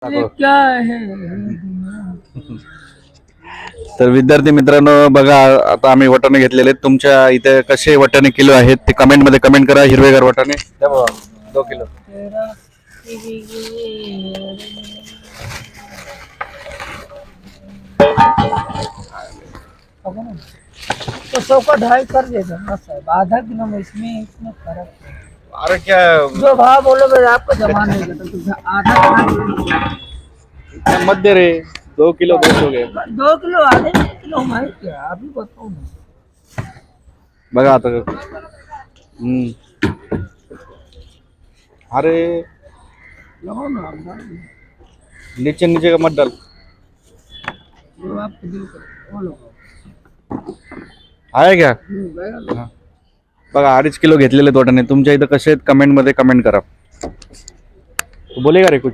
दाखव. क्या है तर विद्यार्थी मित्रांनो बघा, आता आम्ही वाटाणे घेतलेले आहेत. तुमच्या इथे कसे वाटाणे किलो आहेत ते कमेंट मध्ये कमेंट करा. हिरवेगार वाटाणे द्या बाबा, 2 किलो. तेरा तो 100 का 2.5 कर देगा ना साहब, आधा किलो में इसमें फर्क है। अरे क्या जो भाव बोलोगे आपको जमा नहीं करता, तो आधा किलो मत दे रे, 2 किलो 200 घे. 2 किलो आधे किलो मैं क्या अभी बताओ ना। बघा आता. अरे लगाओ ना आप डाल दो। नीचे नीचे का मत डाल. जो आपको दिल करे वो लगाओ। आहे क्या? गया लो। हा. बघा 2.5 किलो घेतलेले वाटाणे. तुमच्या इथं कसे आहेत कमेंट मध्ये कमेंट करा. तू बोलेगा रे कुछ?